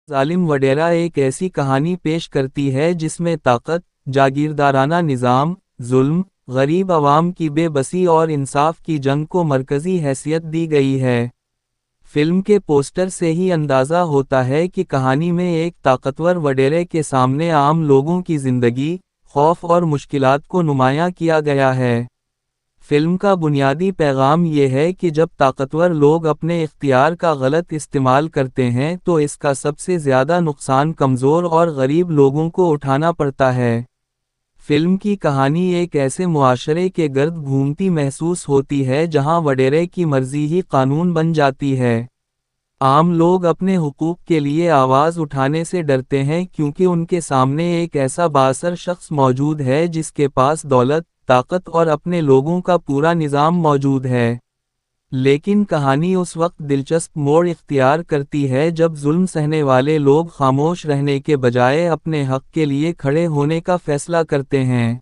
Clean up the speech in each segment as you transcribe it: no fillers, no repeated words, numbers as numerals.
ظالم وڈیرا ایک ایسی کہانی پیش کرتی ہے جس میں طاقت، جاگیردارانہ نظام، ظلم، غریب عوام کی بے بسی اور انصاف کی جنگ کو مرکزی حیثیت دی گئی ہے۔ فلم کے پوسٹر سے ہی اندازہ ہوتا ہے کہ کہانی میں ایک طاقتور وڈیرے کے سامنے عام لوگوں کی زندگی، خوف اور مشکلات کو نمایاں کیا گیا ہے۔ فلم کا بنیادی پیغام یہ ہے کہ جب طاقتور لوگ اپنے اختیار کا غلط استعمال کرتے ہیں تو اس کا سب سے زیادہ نقصان کمزور اور غریب لوگوں کو اٹھانا پڑتا ہے۔ فلم کی کہانی ایک ایسے معاشرے کے گرد گھومتی محسوس ہوتی ہے جہاں وڈیرے کی مرضی ہی قانون بن جاتی ہے۔ عام لوگ اپنے حقوق کے لیے آواز اٹھانے سے ڈرتے ہیں کیونکہ ان کے سامنے ایک ایسا بااثر شخص موجود ہے جس کے پاس دولت، طاقت اور اپنے لوگوں کا پورا نظام موجود ہے۔ لیکن کہانی اس وقت دلچسپ موڑ اختیار کرتی ہے جب ظلم سہنے والے لوگ خاموش رہنے کے بجائے اپنے حق کے لیے کھڑے ہونے کا فیصلہ کرتے ہیں۔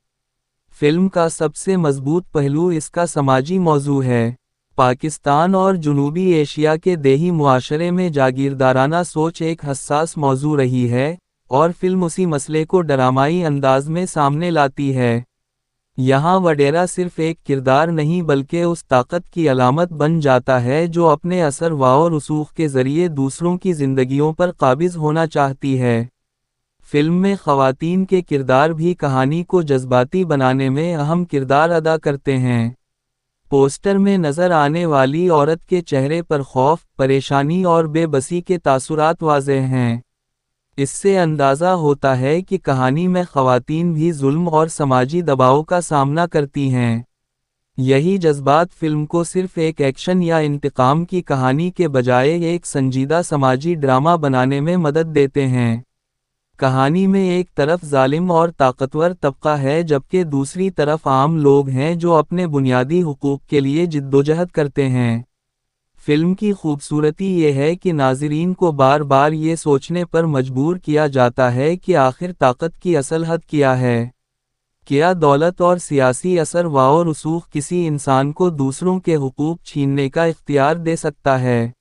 فلم کا سب سے مضبوط پہلو اس کا سماجی موضوع ہے۔ پاکستان اور جنوبی ایشیا کے دیہی معاشرے میں جاگیردارانہ سوچ ایک حساس موضوع رہی ہے، اور فلم اسی مسئلے کو ڈرامائی انداز میں سامنے لاتی ہے۔ یہاں وڈیرا صرف ایک کردار نہیں بلکہ اس طاقت کی علامت بن جاتا ہے جو اپنے اثر و رسوخ کے ذریعے دوسروں کی زندگیوں پر قابض ہونا چاہتی ہے۔ فلم میں خواتین کے کردار بھی کہانی کو جذباتی بنانے میں اہم کردار ادا کرتے ہیں۔ پوسٹر میں نظر آنے والی عورت کے چہرے پر خوف، پریشانی اور بے بسی کے تاثرات واضح ہیں۔ اس سے اندازہ ہوتا ہے کہ کہانی میں خواتین بھی ظلم اور سماجی دباؤ کا سامنا کرتی ہیں۔ یہی جذبات فلم کو صرف ایک ایکشن یا انتقام کی کہانی کے بجائے ایک سنجیدہ سماجی ڈرامہ بنانے میں مدد دیتے ہیں۔ کہانی میں ایک طرف ظالم اور طاقتور طبقہ ہے جبکہ دوسری طرف عام لوگ ہیں جو اپنے بنیادی حقوق کے لیے جدوجہد کرتے ہیں۔ فلم کی خوبصورتی یہ ہے کہ ناظرین کو بار بار یہ سوچنے پر مجبور کیا جاتا ہے کہ آخر طاقت کی اصل حد کیا ہے۔ کیا دولت اور سیاسی اثر و رسوخ کسی انسان کو دوسروں کے حقوق چھیننے کا اختیار دے سکتا ہے؟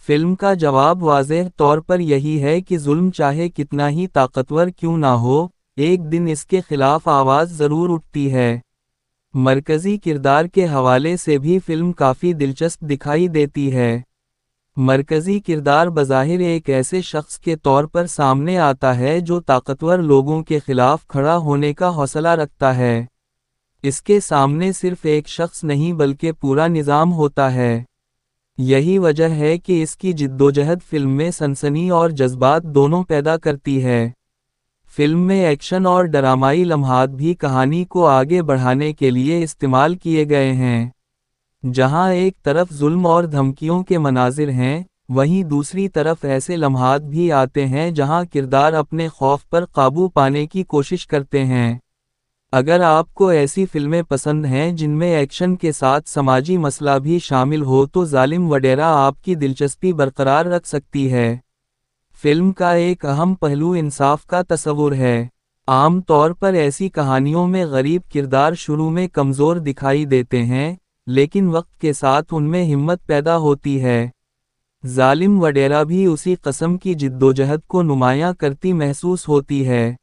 فلم کا جواب واضح طور پر یہی ہے کہ ظلم چاہے کتنا ہی طاقتور کیوں نہ ہو، ایک دن اس کے خلاف آواز ضرور اٹھتی ہے۔ مرکزی کردار کے حوالے سے بھی فلم کافی دلچسپ دکھائی دیتی ہے۔ مرکزی کردار بظاہر ایک ایسے شخص کے طور پر سامنے آتا ہے جو طاقتور لوگوں کے خلاف کھڑا ہونے کا حوصلہ رکھتا ہے۔ اس کے سامنے صرف ایک شخص نہیں بلکہ پورا نظام ہوتا ہے۔ یہی وجہ ہے کہ اس کی جدوجہد فلم میں سنسنی اور جذبات دونوں پیدا کرتی ہے۔ فلم میں ایکشن اور ڈرامائی لمحات بھی کہانی کو آگے بڑھانے کے لیے استعمال کیے گئے ہیں۔ جہاں ایک طرف ظلم اور دھمکیوں کے مناظر ہیں، وہیں دوسری طرف ایسے لمحات بھی آتے ہیں جہاں کردار اپنے خوف پر قابو پانے کی کوشش کرتے ہیں۔ اگر آپ کو ایسی فلمیں پسند ہیں جن میں ایکشن کے ساتھ سماجی مسئلہ بھی شامل ہو تو ظالم وڈیرا آپ کی دلچسپی برقرار رکھ سکتی ہے۔ فلم کا ایک اہم پہلو انصاف کا تصور ہے۔ عام طور پر ایسی کہانیوں میں غریب کردار شروع میں کمزور دکھائی دیتے ہیں، لیکن وقت کے ساتھ ان میں ہمت پیدا ہوتی ہے۔ ظالم وڈیرا بھی اسی قسم کی جدوجہد کو نمایاں کرتی محسوس ہوتی ہے۔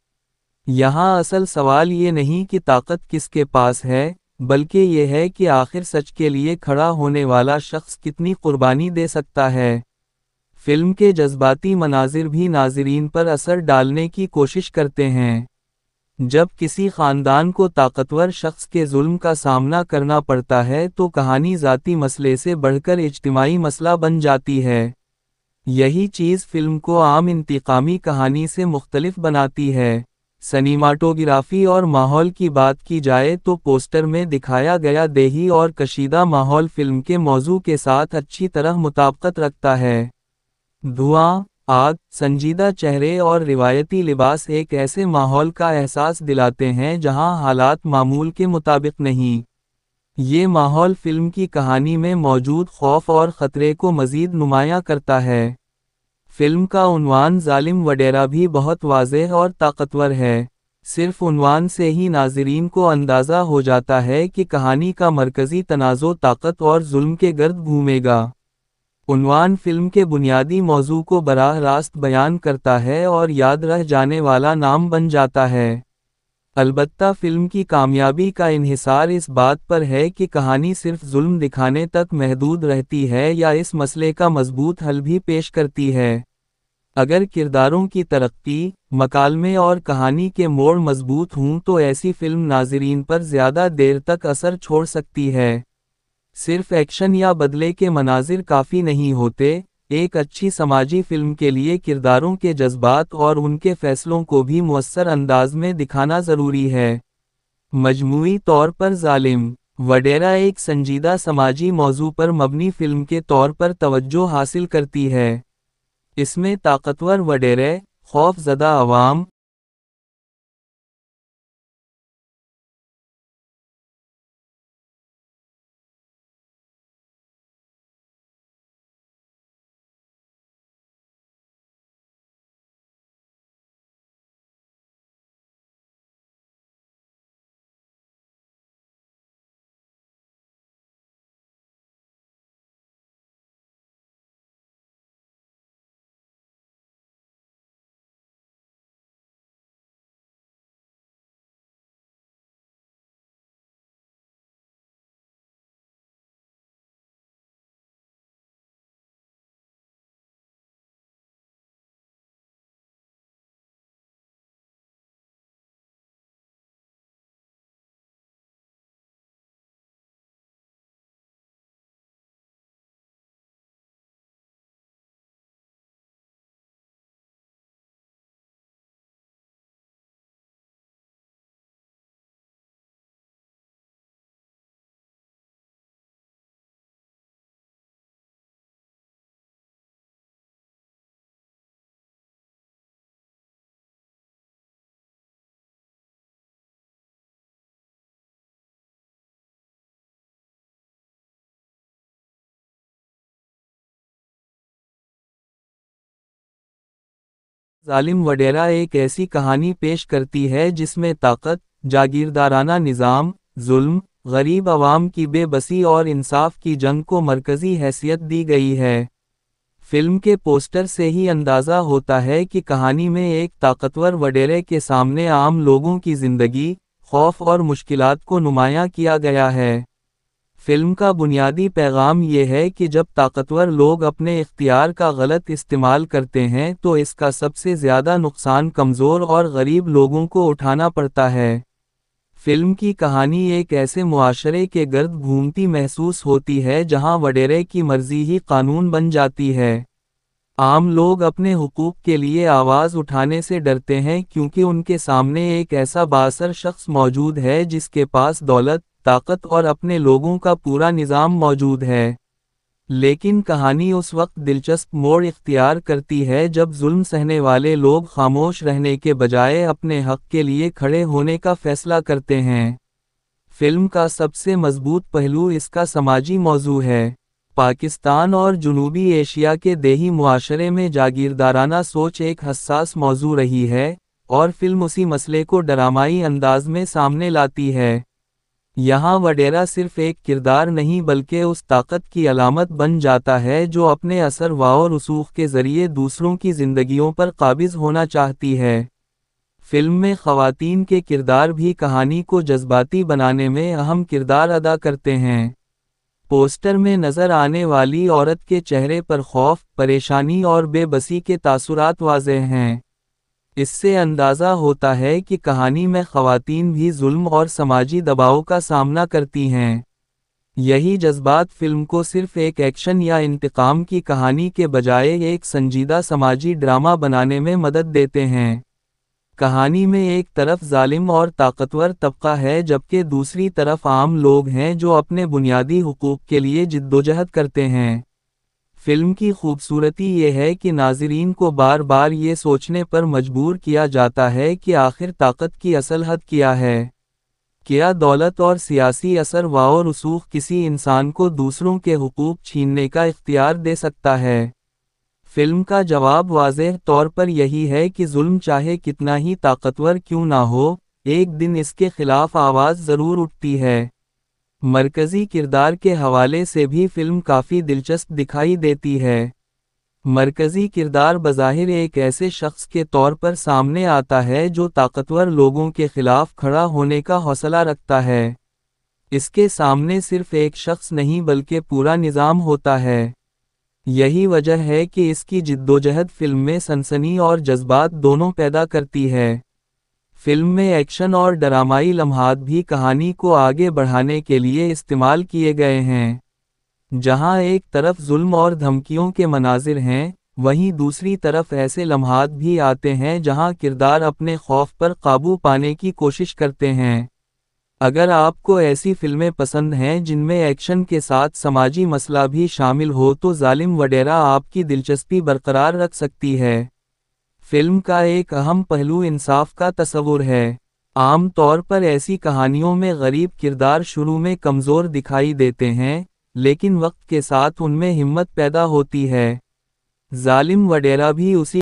یہاں اصل سوال یہ نہیں کہ طاقت کس کے پاس ہے، بلکہ یہ ہے کہ آخر سچ کے لیے کھڑا ہونے والا شخص کتنی قربانی دے سکتا ہے۔ فلم کے جذباتی مناظر بھی ناظرین پر اثر ڈالنے کی کوشش کرتے ہیں۔ جب کسی خاندان کو طاقتور شخص کے ظلم کا سامنا کرنا پڑتا ہے تو کہانی ذاتی مسئلے سے بڑھ کر اجتماعی مسئلہ بن جاتی ہے۔ یہی چیز فلم کو عام انتقامی کہانی سے مختلف بناتی ہے۔ سنیماٹوگرافی اور ماحول کی بات کی جائے تو پوسٹر میں دکھایا گیا دیہی اور کشیدہ ماحول فلم کے موضوع کے ساتھ اچھی طرح مطابقت رکھتا ہے۔ دھواں، آگ، سنجیدہ چہرے اور روایتی لباس ایک ایسے ماحول کا احساس دلاتے ہیں جہاں حالات معمول کے مطابق نہیں۔ یہ ماحول فلم کی کہانی میں موجود خوف اور خطرے کو مزید نمایاں کرتا ہے۔ فلم کا عنوان ظالم وڈیرا بھی بہت واضح اور طاقتور ہے۔ صرف عنوان سے ہی ناظرین کو اندازہ ہو جاتا ہے کہ کہانی کا مرکزی تنازع طاقت اور ظلم کے گرد گھومے گا۔ عنوان فلم کے بنیادی موضوع کو براہ راست بیان کرتا ہے اور یاد رہ جانے والا نام بن جاتا ہے۔ البتہ فلم کی کامیابی کا انحصار اس بات پر ہے کہ کہانی صرف ظلم دکھانے تک محدود رہتی ہے یا اس مسئلے کا مضبوط حل بھی پیش کرتی ہے۔ اگر کرداروں کی ترقی، مکالمے اور کہانی کے موڑ مضبوط ہوں تو ایسی فلم ناظرین پر زیادہ دیر تک اثر چھوڑ سکتی ہے۔ صرف ایکشن یا بدلے کے مناظر کافی نہیں ہوتے، ایک اچھی سماجی فلم کے لیے کرداروں کے جذبات اور ان کے فیصلوں کو بھی مؤثر انداز میں دکھانا ضروری ہے۔ مجموعی طور پر ظالم وڈیرا ایک سنجیدہ سماجی موضوع پر مبنی فلم کے طور پر توجہ حاصل کرتی ہے۔ اس میں طاقتور وڈیرے، خوف زدہ عوام، ظالم وڈیرا ایک ایسی کہانی پیش کرتی ہے جس میں طاقت، جاگیردارانہ نظام، ظلم، غریب عوام کی بے بسی اور انصاف کی جنگ کو مرکزی حیثیت دی گئی ہے۔ فلم کے پوسٹر سے ہی اندازہ ہوتا ہے کہ کہانی میں ایک طاقتور وڈیرے کے سامنے عام لوگوں کی زندگی، خوف اور مشکلات کو نمایاں کیا گیا ہے۔ فلم کا بنیادی پیغام یہ ہے کہ جب طاقتور لوگ اپنے اختیار کا غلط استعمال کرتے ہیں تو اس کا سب سے زیادہ نقصان کمزور اور غریب لوگوں کو اٹھانا پڑتا ہے۔ فلم کی کہانی ایک ایسے معاشرے کے گرد گھومتی محسوس ہوتی ہے جہاں وڈیرے کی مرضی ہی قانون بن جاتی ہے۔ عام لوگ اپنے حقوق کے لیے آواز اٹھانے سے ڈرتے ہیں کیونکہ ان کے سامنے ایک ایسا بااثر شخص موجود ہے جس کے پاس دولت، طاقت اور اپنے لوگوں کا پورا نظام موجود ہے۔ لیکن کہانی اس وقت دلچسپ موڑ اختیار کرتی ہے جب ظلم سہنے والے لوگ خاموش رہنے کے بجائے اپنے حق کے لیے کھڑے ہونے کا فیصلہ کرتے ہیں۔ فلم کا سب سے مضبوط پہلو اس کا سماجی موضوع ہے۔ پاکستان اور جنوبی ایشیا کے دیہی معاشرے میں جاگیردارانہ سوچ ایک حساس موضوع رہی ہے، اور فلم اسی مسئلے کو ڈرامائی انداز میں سامنے لاتی ہے۔ یہاں وڈیرا صرف ایک کردار نہیں بلکہ اس طاقت کی علامت بن جاتا ہے جو اپنے اثر و رسوخ کے ذریعے دوسروں کی زندگیوں پر قابض ہونا چاہتی ہے۔ فلم میں خواتین کے کردار بھی کہانی کو جذباتی بنانے میں اہم کردار ادا کرتے ہیں۔ پوسٹر میں نظر آنے والی عورت کے چہرے پر خوف، پریشانی اور بے بسی کے تاثرات واضح ہیں۔ اس سے اندازہ ہوتا ہے کہ کہانی میں خواتین بھی ظلم اور سماجی دباؤ کا سامنا کرتی ہیں۔ یہی جذبات فلم کو صرف ایک ایکشن یا انتقام کی کہانی کے بجائے ایک سنجیدہ سماجی ڈرامہ بنانے میں مدد دیتے ہیں۔ کہانی میں ایک طرف ظالم اور طاقتور طبقہ ہے جبکہ دوسری طرف عام لوگ ہیں جو اپنے بنیادی حقوق کے لیے جدوجہد کرتے ہیں۔ فلم کی خوبصورتی یہ ہے کہ ناظرین کو بار بار یہ سوچنے پر مجبور کیا جاتا ہے کہ آخر طاقت کی اصل حد کیا ہے۔ کیا دولت اور سیاسی اثر و رسوخ کسی انسان کو دوسروں کے حقوق چھیننے کا اختیار دے سکتا ہے؟ فلم کا جواب واضح طور پر یہی ہے کہ ظلم چاہے کتنا ہی طاقتور کیوں نہ ہو، ایک دن اس کے خلاف آواز ضرور اٹھتی ہے۔ مرکزی کردار کے حوالے سے بھی فلم کافی دلچسپ دکھائی دیتی ہے۔ مرکزی کردار بظاہر ایک ایسے شخص کے طور پر سامنے آتا ہے جو طاقتور لوگوں کے خلاف کھڑا ہونے کا حوصلہ رکھتا ہے۔ اس کے سامنے صرف ایک شخص نہیں بلکہ پورا نظام ہوتا ہے۔ یہی وجہ ہے کہ اس کی جدوجہد فلم میں سنسنی اور جذبات دونوں پیدا کرتی ہے۔ فلم میں ایکشن اور ڈرامائی لمحات بھی کہانی کو آگے بڑھانے کے لیے استعمال کیے گئے ہیں۔ جہاں ایک طرف ظلم اور دھمکیوں کے مناظر ہیں، وہیں دوسری طرف ایسے لمحات بھی آتے ہیں جہاں کردار اپنے خوف پر قابو پانے کی کوشش کرتے ہیں۔ اگر آپ کو ایسی فلمیں پسند ہیں جن میں ایکشن کے ساتھ سماجی مسئلہ بھی شامل ہو تو ظالم وڈیرا آپ کی دلچسپی برقرار رکھ سکتی ہے۔ فلم کا ایک اہم پہلو انصاف کا تصور ہے۔ عام طور پر ایسی کہانیوں میں غریب کردار شروع میں کمزور دکھائی دیتے ہیں، لیکن وقت کے ساتھ ان میں ہمت پیدا ہوتی ہے۔ ظالم وڈیرا بھی اسی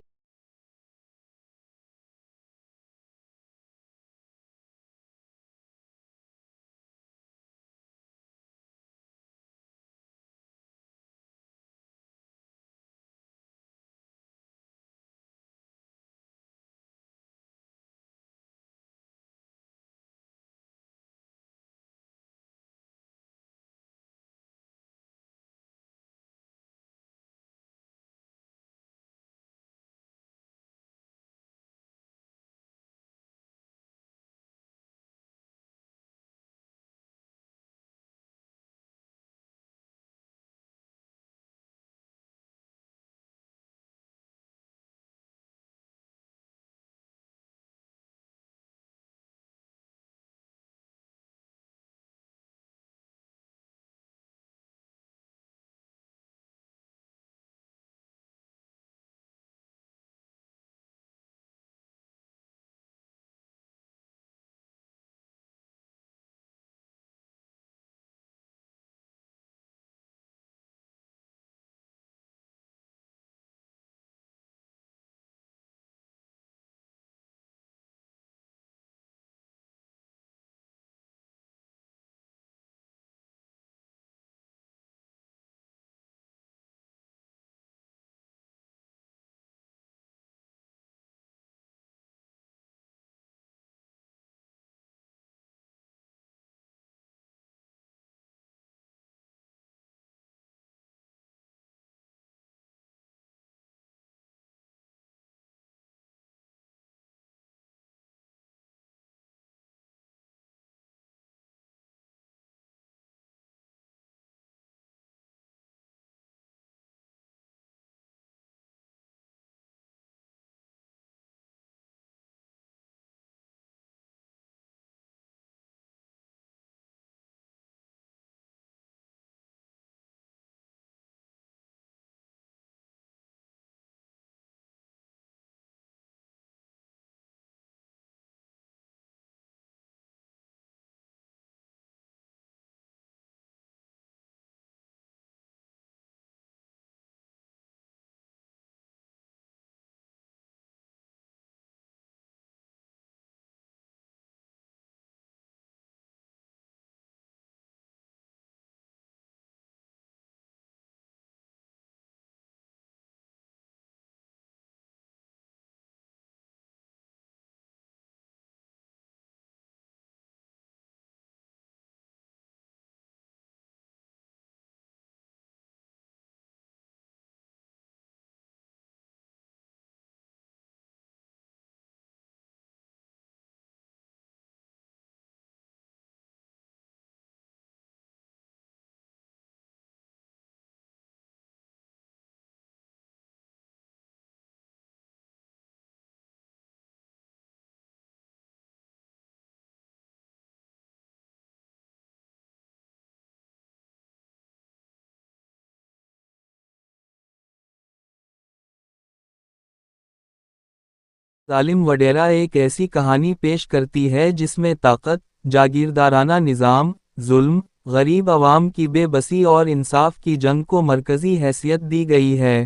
ظالم وڈیرا ایک ایسی کہانی پیش کرتی ہے جس میں طاقت، جاگیردارانہ نظام، ظلم، غریب عوام کی بے بسی اور انصاف کی جنگ کو مرکزی حیثیت دی گئی ہے۔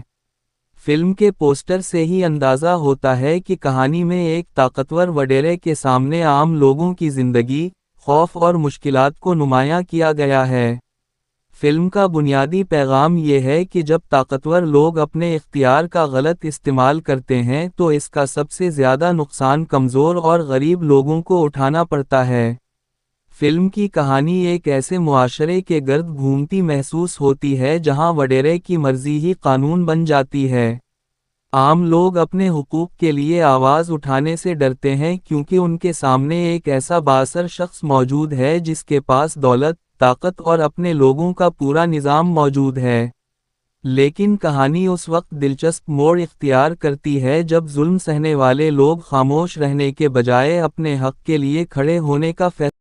فلم کے پوسٹر سے ہی اندازہ ہوتا ہے کہ کہانی میں ایک طاقتور وڈیرے کے سامنے عام لوگوں کی زندگی، خوف اور مشکلات کو نمایاں کیا گیا ہے۔ فلم کا بنیادی پیغام یہ ہے کہ جب طاقتور لوگ اپنے اختیار کا غلط استعمال کرتے ہیں تو اس کا سب سے زیادہ نقصان کمزور اور غریب لوگوں کو اٹھانا پڑتا ہے۔ فلم کی کہانی ایک ایسے معاشرے کے گرد گھومتی محسوس ہوتی ہے جہاں وڈیرے کی مرضی ہی قانون بن جاتی ہے۔ عام لوگ اپنے حقوق کے لیے آواز اٹھانے سے ڈرتے ہیں کیونکہ ان کے سامنے ایک ایسا بااثر شخص موجود ہے جس کے پاس دولت، طاقت اور اپنے لوگوں کا پورا نظام موجود ہے۔ لیکن کہانی اس وقت دلچسپ موڑ اختیار کرتی ہے جب ظلم سہنے والے لوگ خاموش رہنے کے بجائے اپنے حق کے لیے کھڑے ہونے کا فیصلہ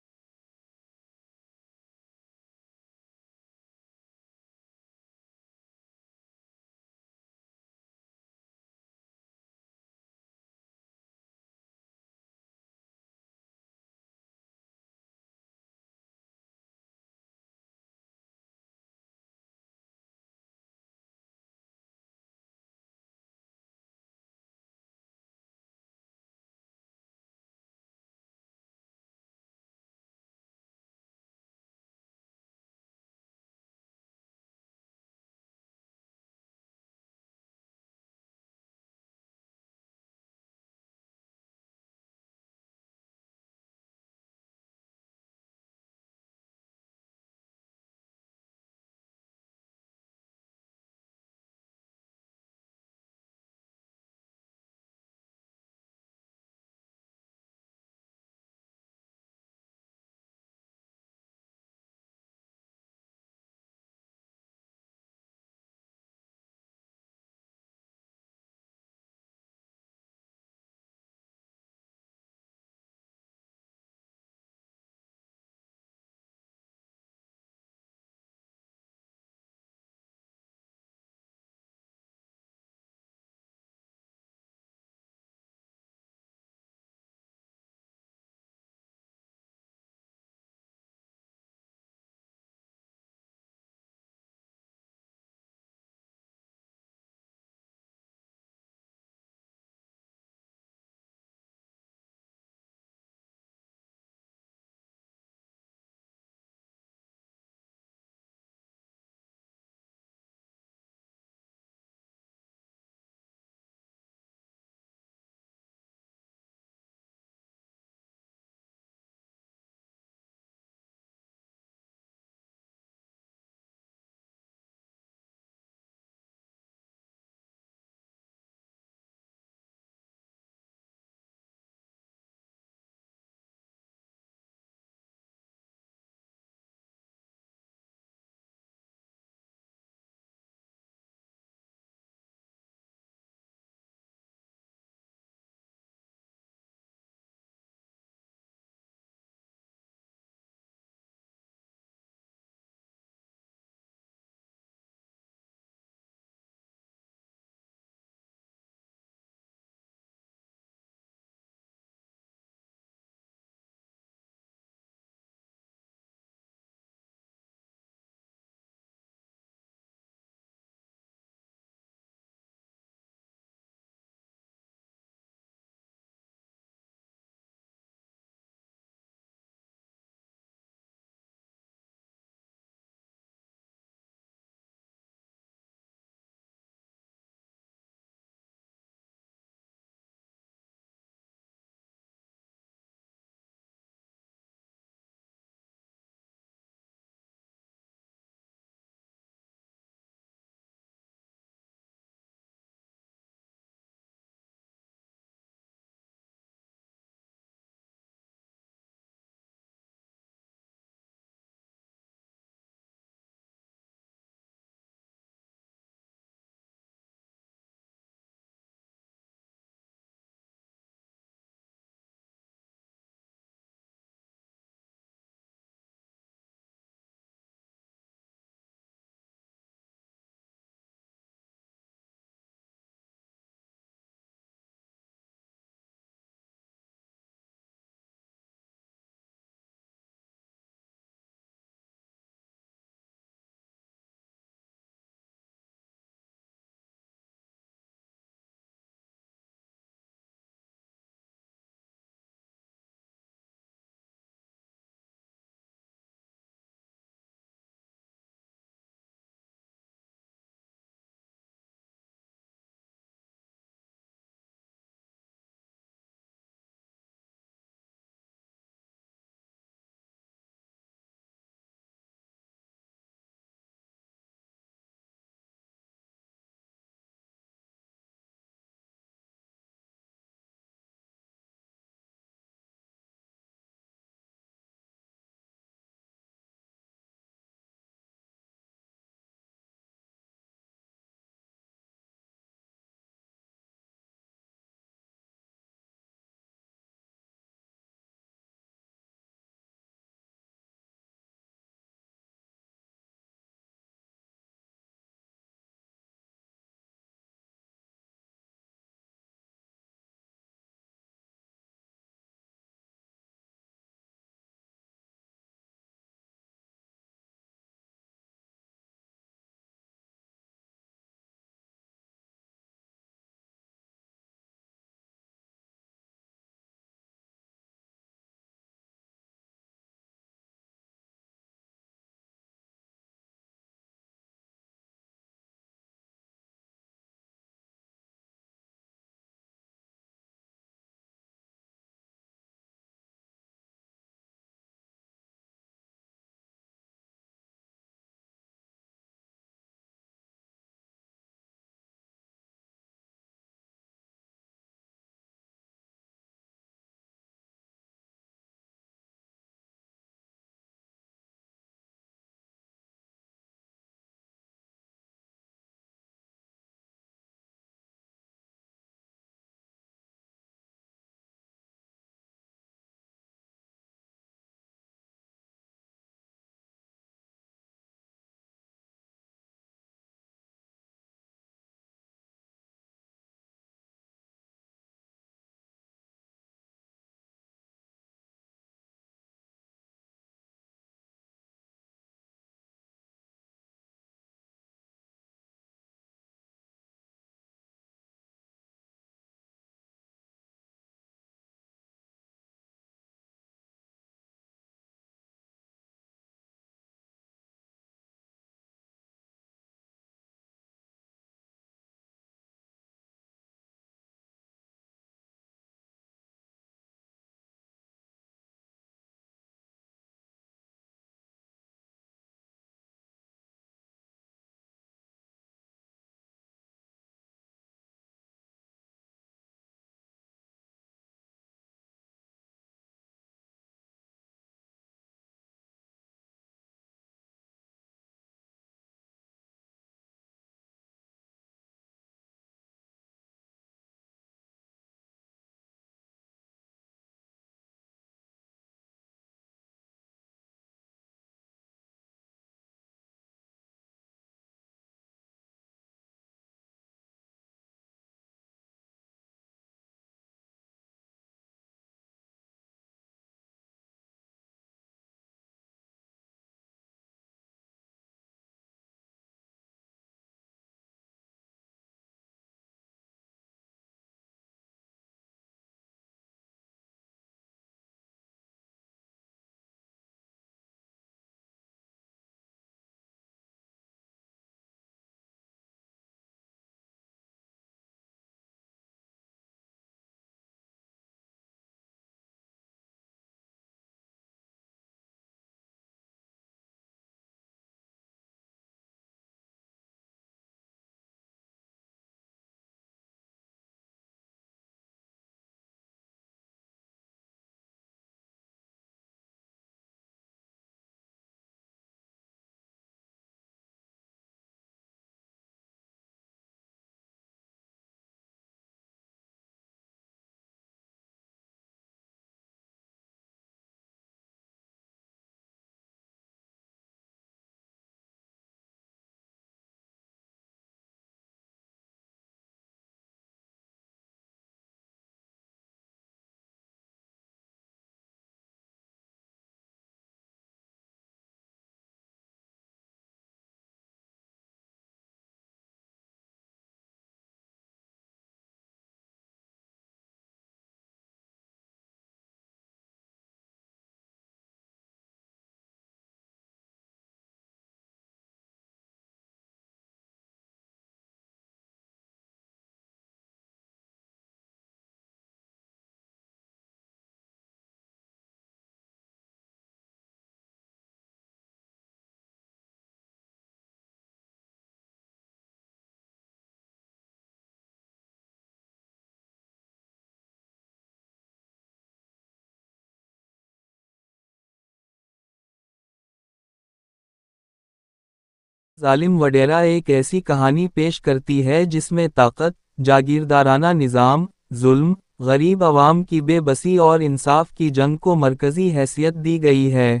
ظالم وڈیرا ایک ایسی کہانی پیش کرتی ہے جس میں طاقت، جاگیردارانہ نظام، ظلم، غریب عوام کی بے بسی اور انصاف کی جنگ کو مرکزی حیثیت دی گئی ہے۔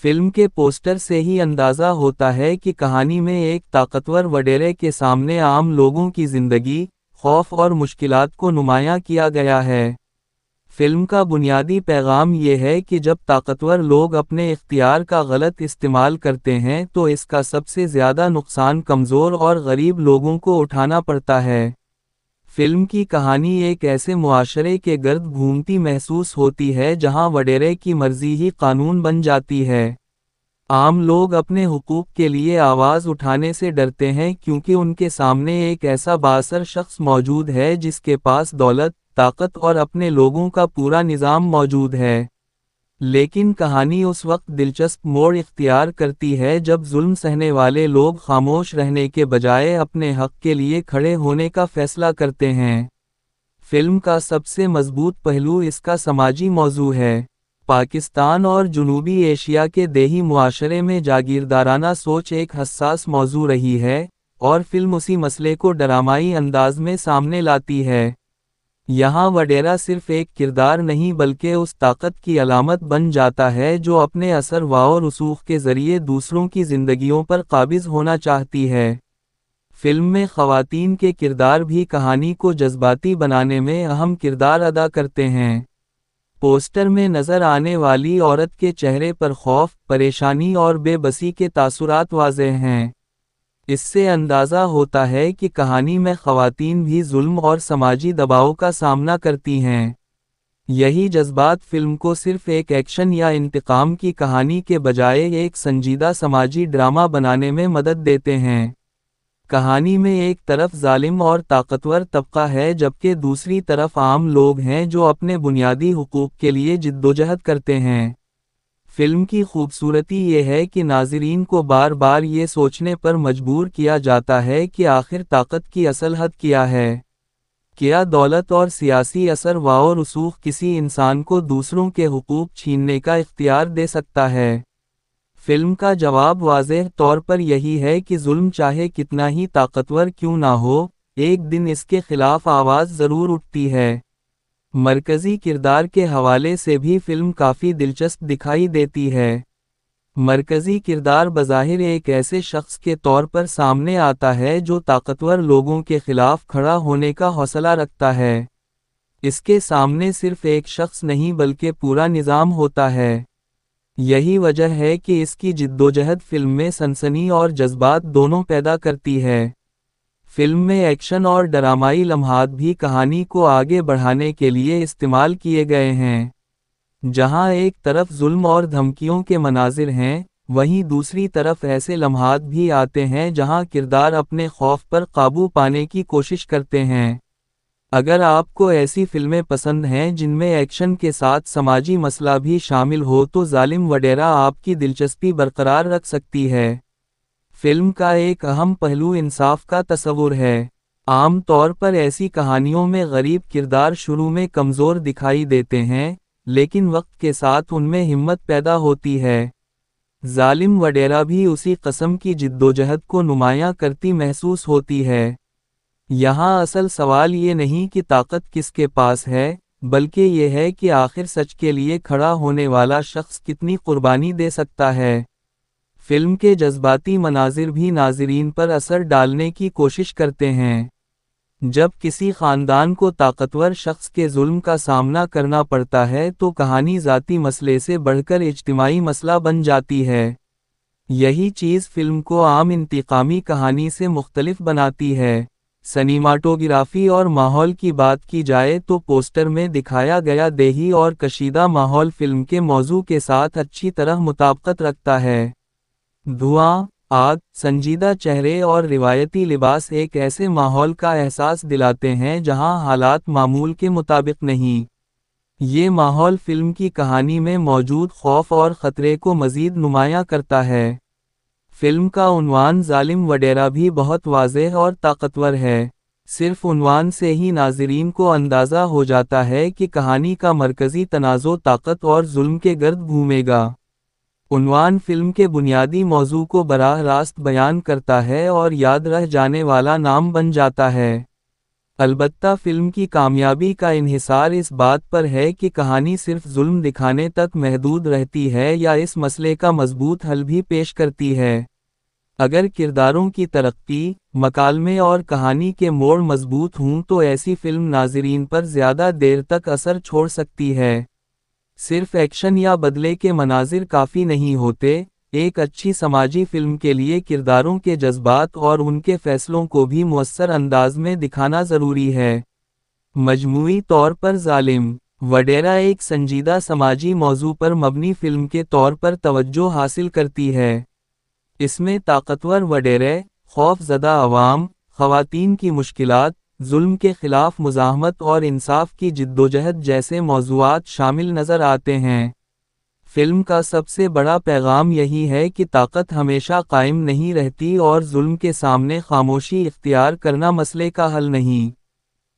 فلم کے پوسٹر سے ہی اندازہ ہوتا ہے کہ کہانی میں ایک طاقتور وڈیرے کے سامنے عام لوگوں کی زندگی، خوف اور مشکلات کو نمایاں کیا گیا ہے۔ فلم کا بنیادی پیغام یہ ہے کہ جب طاقتور لوگ اپنے اختیار کا غلط استعمال کرتے ہیں تو اس کا سب سے زیادہ نقصان کمزور اور غریب لوگوں کو اٹھانا پڑتا ہے۔ فلم کی کہانی ایک ایسے معاشرے کے گرد گھومتی محسوس ہوتی ہے جہاں وڈیرے کی مرضی ہی قانون بن جاتی ہے۔ عام لوگ اپنے حقوق کے لیے آواز اٹھانے سے ڈرتے ہیں کیونکہ ان کے سامنے ایک ایسا بااثر شخص موجود ہے جس کے پاس دولت، طاقت اور اپنے لوگوں کا پورا نظام موجود ہے۔ لیکن کہانی اس وقت دلچسپ موڑ اختیار کرتی ہے جب ظلم سہنے والے لوگ خاموش رہنے کے بجائے اپنے حق کے لیے کھڑے ہونے کا فیصلہ کرتے ہیں۔ فلم کا سب سے مضبوط پہلو اس کا سماجی موضوع ہے۔ پاکستان اور جنوبی ایشیا کے دیہی معاشرے میں جاگیردارانہ سوچ ایک حساس موضوع رہی ہے، اور فلم اسی مسئلے کو ڈرامائی انداز میں سامنے لاتی ہے۔ یہاں وڈیرا صرف ایک کردار نہیں بلکہ اس طاقت کی علامت بن جاتا ہے جو اپنے اثر و رسوخ کے ذریعے دوسروں کی زندگیوں پر قابض ہونا چاہتی ہے۔ فلم میں خواتین کے کردار بھی کہانی کو جذباتی بنانے میں اہم کردار ادا کرتے ہیں۔ پوسٹر میں نظر آنے والی عورت کے چہرے پر خوف، پریشانی اور بے بسی کے تاثرات واضح ہیں۔ اس سے اندازہ ہوتا ہے کہ کہانی میں خواتین بھی ظلم اور سماجی دباؤ کا سامنا کرتی ہیں۔ یہی جذبات فلم کو صرف ایک ایکشن یا انتقام کی کہانی کے بجائے ایک سنجیدہ سماجی ڈرامہ بنانے میں مدد دیتے ہیں۔ کہانی میں ایک طرف ظالم اور طاقتور طبقہ ہے جبکہ دوسری طرف عام لوگ ہیں جو اپنے بنیادی حقوق کے لیے جدوجہد کرتے ہیں۔ فلم کی خوبصورتی یہ ہے کہ ناظرین کو بار بار یہ سوچنے پر مجبور کیا جاتا ہے کہ آخر طاقت کی اصل حد کیا ہے۔ کیا دولت اور سیاسی اثر و رسوخ کسی انسان کو دوسروں کے حقوق چھیننے کا اختیار دے سکتا ہے؟ فلم کا جواب واضح طور پر یہی ہے کہ ظلم چاہے کتنا ہی طاقتور کیوں نہ ہو، ایک دن اس کے خلاف آواز ضرور اٹھتی ہے۔ مرکزی کردار کے حوالے سے بھی فلم کافی دلچسپ دکھائی دیتی ہے۔ مرکزی کردار بظاہر ایک ایسے شخص کے طور پر سامنے آتا ہے جو طاقتور لوگوں کے خلاف کھڑا ہونے کا حوصلہ رکھتا ہے۔ اس کے سامنے صرف ایک شخص نہیں بلکہ پورا نظام ہوتا ہے۔ یہی وجہ ہے کہ اس کی جدوجہد فلم میں سنسنی اور جذبات دونوں پیدا کرتی ہے۔ فلم میں ایکشن اور ڈرامائی لمحات بھی کہانی کو آگے بڑھانے کے لیے استعمال کیے گئے ہیں۔ جہاں ایک طرف ظلم اور دھمکیوں کے مناظر ہیں، وہیں دوسری طرف ایسے لمحات بھی آتے ہیں جہاں کردار اپنے خوف پر قابو پانے کی کوشش کرتے ہیں۔ اگر آپ کو ایسی فلمیں پسند ہیں جن میں ایکشن کے ساتھ سماجی مسئلہ بھی شامل ہو تو ظالم وڈیرا آپ کی دلچسپی برقرار رکھ سکتی ہے۔ فلم کا ایک اہم پہلو انصاف کا تصور ہے۔ عام طور پر ایسی کہانیوں میں غریب کردار شروع میں کمزور دکھائی دیتے ہیں، لیکن وقت کے ساتھ ان میں ہمت پیدا ہوتی ہے۔ ظالم وڈیرا بھی اسی قسم کی جدوجہد کو نمایاں کرتی محسوس ہوتی ہے۔ یہاں اصل سوال یہ نہیں کہ طاقت کس کے پاس ہے، بلکہ یہ ہے کہ آخر سچ کے لیے کھڑا ہونے والا شخص کتنی قربانی دے سکتا ہے۔ فلم کے جذباتی مناظر بھی ناظرین پر اثر ڈالنے کی کوشش کرتے ہیں۔ جب کسی خاندان کو طاقتور شخص کے ظلم کا سامنا کرنا پڑتا ہے تو کہانی ذاتی مسئلے سے بڑھ کر اجتماعی مسئلہ بن جاتی ہے۔ یہی چیز فلم کو عام انتقامی کہانی سے مختلف بناتی ہے۔ سنیماٹوگرافی اور ماحول کی بات کی جائے تو پوسٹر میں دکھایا گیا دیہی اور کشیدہ ماحول فلم کے موضوع کے ساتھ اچھی طرح مطابقت رکھتا ہے۔ دھواں، آگ، سنجیدہ چہرے اور روایتی لباس ایک ایسے ماحول کا احساس دلاتے ہیں جہاں حالات معمول کے مطابق نہیں۔ یہ ماحول فلم کی کہانی میں موجود خوف اور خطرے کو مزید نمایاں کرتا ہے۔ فلم کا عنوان ظالم وڈیرا بھی بہت واضح اور طاقتور ہے۔ صرف عنوان سے ہی ناظرین کو اندازہ ہو جاتا ہے کہ کہانی کا مرکزی تنازع طاقت اور ظلم کے گرد گھومے گا۔ عنوان فلم کے بنیادی موضوع کو براہ راست بیان کرتا ہے اور یاد رہ جانے والا نام بن جاتا ہے۔ البتہ فلم کی کامیابی کا انحصار اس بات پر ہے کہ کہانی صرف ظلم دکھانے تک محدود رہتی ہے یا اس مسئلے کا مضبوط حل بھی پیش کرتی ہے۔ اگر کرداروں کی ترقی، مکالمے اور کہانی کے موڑ مضبوط ہوں تو ایسی فلم ناظرین پر زیادہ دیر تک اثر چھوڑ سکتی ہے۔ صرف ایکشن یا بدلے کے مناظر کافی نہیں ہوتے، ایک اچھی سماجی فلم کے لیے کرداروں کے جذبات اور ان کے فیصلوں کو بھی مؤثر انداز میں دکھانا ضروری ہے۔ مجموعی طور پر ظالم وڈیرا ایک سنجیدہ سماجی موضوع پر مبنی فلم کے طور پر توجہ حاصل کرتی ہے۔ اس میں طاقتور وڈیرے، خوف زدہ عوام، خواتین کی مشکلات، ظلم کے خلاف مزاحمت اور انصاف کی جدوجہد جیسے موضوعات شامل نظر آتے ہیں۔ فلم کا سب سے بڑا پیغام یہی ہے کہ طاقت ہمیشہ قائم نہیں رہتی اور ظلم کے سامنے خاموشی اختیار کرنا مسئلے کا حل نہیں۔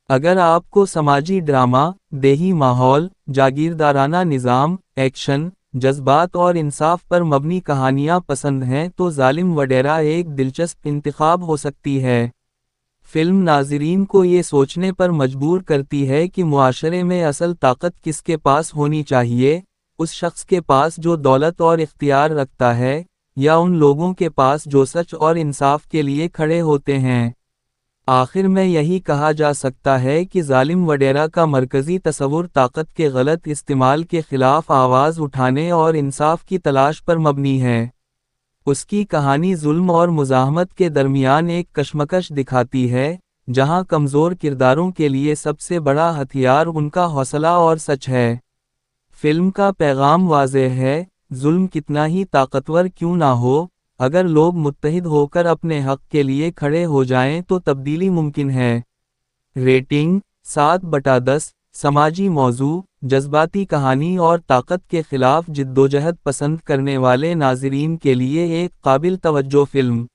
اگر آپ کو سماجی ڈرامہ، دیہی ماحول، جاگیردارانہ نظام، ایکشن، جذبات اور انصاف پر مبنی کہانیاں پسند ہیں تو ظالم وڈیرا ایک دلچسپ انتخاب ہو سکتی ہے۔ فلم ناظرین کو یہ سوچنے پر مجبور کرتی ہے کہ معاشرے میں اصل طاقت کس کے پاس ہونی چاہیے، اس شخص کے پاس جو دولت اور اختیار رکھتا ہے، یا ان لوگوں کے پاس جو سچ اور انصاف کے لیے کھڑے ہوتے ہیں۔ آخر میں یہی کہا جا سکتا ہے کہ ظالم وڈیرا کا مرکزی تصور طاقت کے غلط استعمال کے خلاف آواز اٹھانے اور انصاف کی تلاش پر مبنی ہے۔ اس کی کہانی ظلم اور مزاحمت کے درمیان ایک کشمکش دکھاتی ہے، جہاں کمزور کرداروں کے لیے سب سے بڑا ہتھیار ان کا حوصلہ اور سچ ہے۔ فلم کا پیغام واضح ہے، ظلم کتنا ہی طاقتور کیوں نہ ہو، اگر لوگ متحد ہو کر اپنے حق کے لیے کھڑے ہو جائیں تو تبدیلی ممکن ہے۔ ریٹنگ 7/10، سماجی موضوع، جذباتی کہانی اور طاقت کے خلاف جدوجہد پسند کرنے والے ناظرین کے لیے ایک قابل توجہ فلم۔